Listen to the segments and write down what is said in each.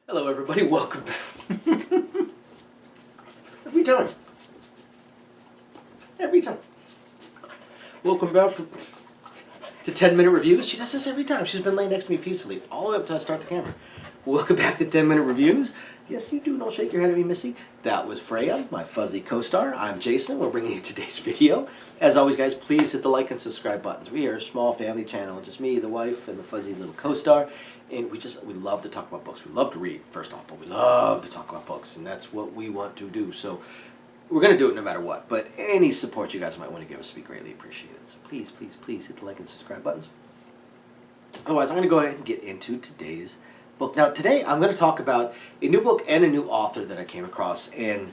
Hello everybody, welcome back. Every time. Every time. Welcome back to 10-minute reviews. She does this every time. She's been laying next to me peacefully, all the way up till I start the camera. Welcome back to 10-minute reviews. Yes, you do. Don't shake your head at me, Missy. That was Freya, my fuzzy co-star. I'm Jason. We're bringing you today's video. As always, guys, please hit the like and subscribe buttons. We are a small family channel, just me, the wife, and the fuzzy little co-star. And we love to talk about books. We love to read, first off, but we love to talk about books, and that's what we want to do. So we're going to do it no matter what, but any support you guys might want to give us, we greatly appreciate it. So please, please, please hit the like and subscribe buttons. Otherwise, I'm going to go ahead and get into today's book. Now, today I'm going to talk about a new book and a new author that I came across. And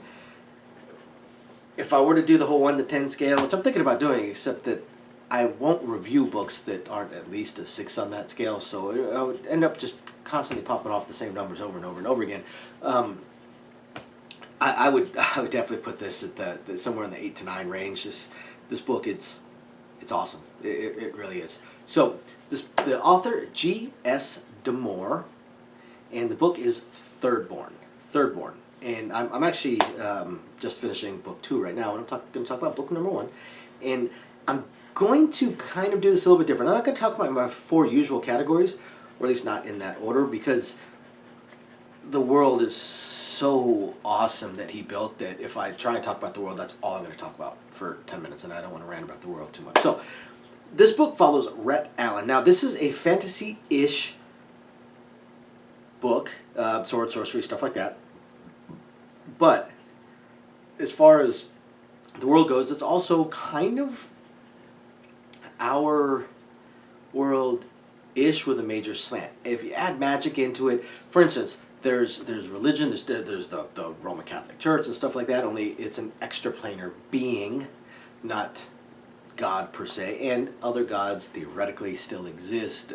if I were to do the whole 1 to 10 scale, which I'm thinking about doing, except that I won't review books that aren't at least a 6 on that scale, so I would end up just constantly popping off the same numbers over and over and over again. I would definitely put this at the somewhere in the 8 to 9 range. This book, it's awesome. It really is. So the author G.S. D'Amour, and the book is Thirdborn. And I'm actually just finishing book 2 right now, and I'm going to talk about book number 1. And I'm going to kind of do this a little bit different. I'm not going to talk about my 4 usual categories, or at least not in that order, because the world is so awesome that he built that if I try and talk about the world, that's all I'm going to talk about for 10 minutes, and I don't want to rant about the world too much. So this book follows Rhett Allen. Now, this is a fantasy-ish book, sword, sorcery, stuff like that. But as far as the world goes, it's also kind of our world-ish with a major slant. If you add magic into it, for instance, there's religion, there's the Roman Catholic Church and stuff like that, only it's an extraplanar being, not God per se, and other gods theoretically still exist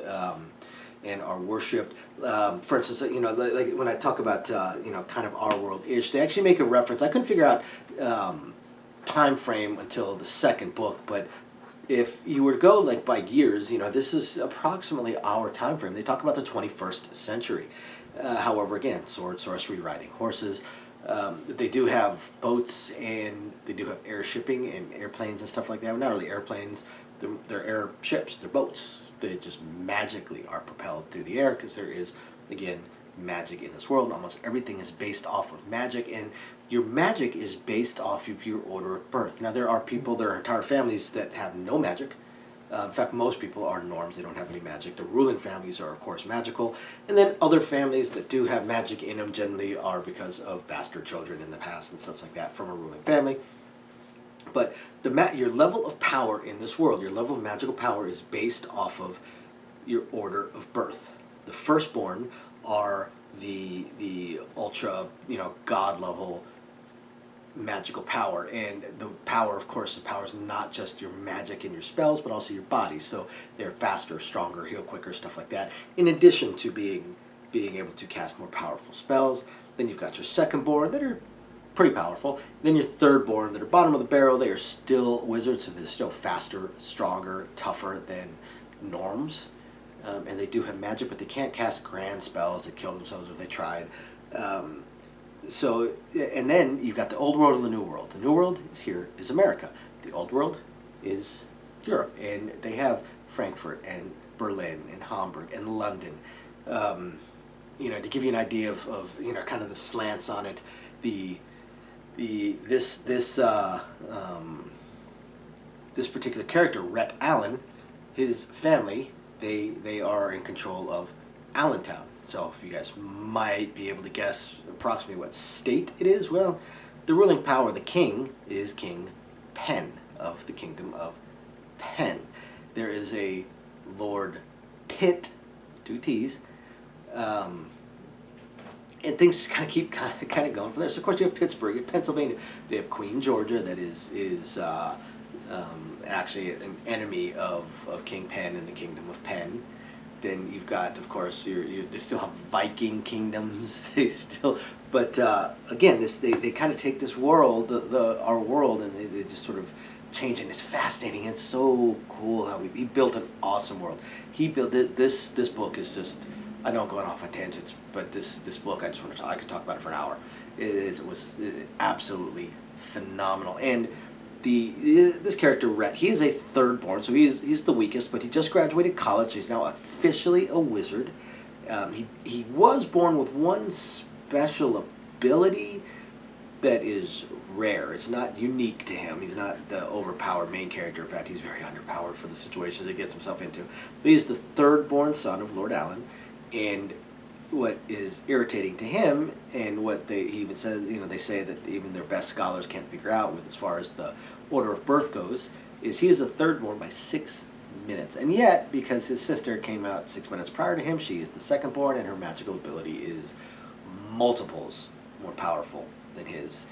and are worshipped. For instance, like when I talk about kind of our world-ish, they actually make a reference. I couldn't figure out time frame until the second book, but if you were to go like by years, this is approximately our time frame. They talk about the 21st century. However, again, sword, sorcery, riding horses. They do have boats, and they do have air shipping and airplanes and stuff like that. Well, not really airplanes, they're airships, they're boats. They just magically are propelled through the air because there is, again, magic in this world. Almost everything is based off of magic, and your magic is based off of your order of birth. Now, there are people, there are entire families that have no magic. In fact, most people are norms. They don't have any magic. The ruling families are, of course, magical. And then other families that do have magic in them generally are because of bastard children in the past and such like that from a ruling family. But your level of power in this world, your level of magical power is based off of your order of birth. The firstborn are the ultra, God level magical power, and the power, of course, the power is not just your magic and your spells, but also your body. So they're faster, stronger, heal quicker, stuff like that. In addition to being able to cast more powerful spells, then you've got your secondborn that are pretty powerful. Then your thirdborn that are bottom of the barrel. They are still wizards, so they're still faster, stronger, tougher than norms. And they do have magic, but they can't cast grand spells that kill themselves if they tried. And then you've got the old world and the new world. The new world is America. The old world is Europe, and they have Frankfurt and Berlin and Hamburg and London. To give you an idea of kind of the slants on it, this particular character, Rhett Allen, his family, they are in control of Allentown. So if you guys might be able to guess approximately what state it is, well, the ruling power, the king, is King Penn of the Kingdom of Penn. There is a Lord Pitt, 2 T's, and things just kind of keep kind of going from there. So of course you have Pittsburgh, Pennsylvania. They have Queen Georgia, that is actually an enemy of King Penn and the Kingdom of Penn. Then you've got, of course, they still have Viking kingdoms. Again, they kind of take this world, our world, and they just sort of change it. And it's fascinating. It's so cool how he built an awesome world. He built this book is just I know I'm going off on tangents, but this book, I just want to I could talk about it for an hour. It was absolutely phenomenal. And this character Rhett, he is a Thirdborn, so he's the weakest, but he just graduated college, so he's now officially a wizard. He was born with one special ability that is rare. It's not unique to him. He's not the overpowered main character. In fact, he's very underpowered for the situations he gets himself into. But he's the third-born son of Lord Allen, and what is irritating to him, and what he even says, they say that even their best scholars can't figure out with as far as the order of birth goes, is he is a third-born by 6 minutes. And yet, because his sister came out 6 minutes prior to him, she is the second-born, and her magical ability is multiples more powerful than his.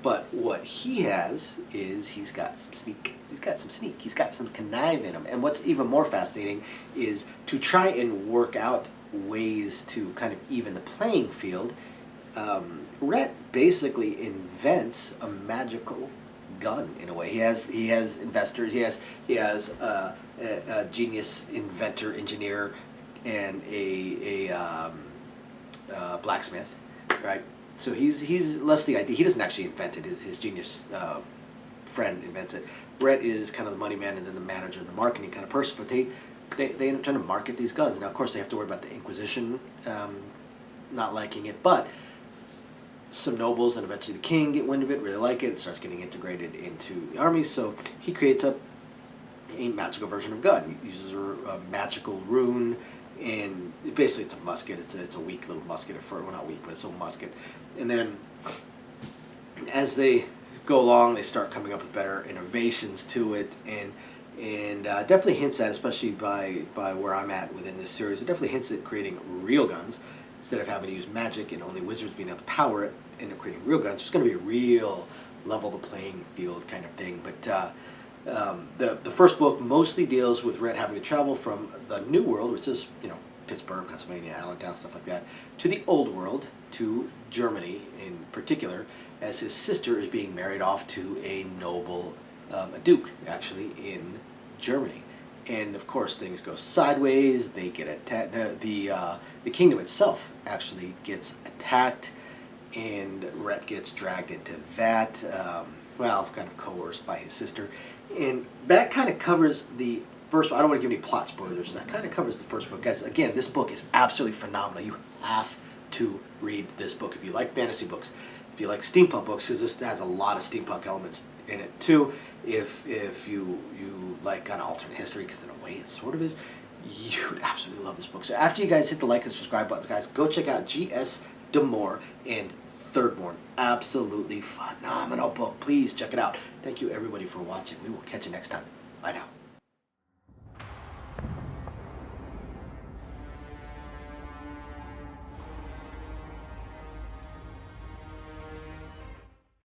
But what he has is he's got some sneak. He's got some connive in him. And what's even more fascinating is to try and work out ways to kind of even the playing field. Rhett basically invents a magical gun in a way. He has investors. He has a genius inventor, engineer, and a blacksmith, right? So he's less the idea. He doesn't actually invent it. His genius friend invents it. Rhett is kind of the money man and then the manager and the marketing kind of person. But they end up trying to market these guns. Now, of course, they have to worry about the Inquisition not liking it. But some nobles and eventually the king get wind of it, really like it. It starts getting integrated into the army. So he creates a magical version of gun. He uses a magical rune. And basically, it's a musket. It's a weak little musket at first. Well, not weak, but it's a musket. And then, as they go along, they start coming up with better innovations to it, and definitely hints at, especially by where I'm at within this series, it definitely hints at creating real guns instead of having to use magic and only wizards being able to power it. End up creating real guns. It's going to be a real level the playing field kind of thing, but. The first book mostly deals with Rhett having to travel from the New World, which is, Pittsburgh, Pennsylvania, Allentown, stuff like that, to the Old World, to Germany in particular, as his sister is being married off to a noble, a duke, actually, in Germany. And, of course, things go sideways. They get attacked. The kingdom itself actually gets attacked, and Rhett gets dragged into that, kind of coerced by his sister. And that kind of covers the first book. I don't want to give any plot spoilers. That kind of covers the first book. Guys, again, this book is absolutely phenomenal. You have to read this book. If you like fantasy books, if you like steampunk books, because this has a lot of steampunk elements in it too. If you like kind of alternate history, because in a way it sort of is, you would absolutely love this book. So after you guys hit the like and subscribe buttons, guys, go check out G.S. D'Amour and Thirdborn. Absolutely phenomenal book. Please check it out. Thank you everybody for watching. We will catch you next time. Bye now.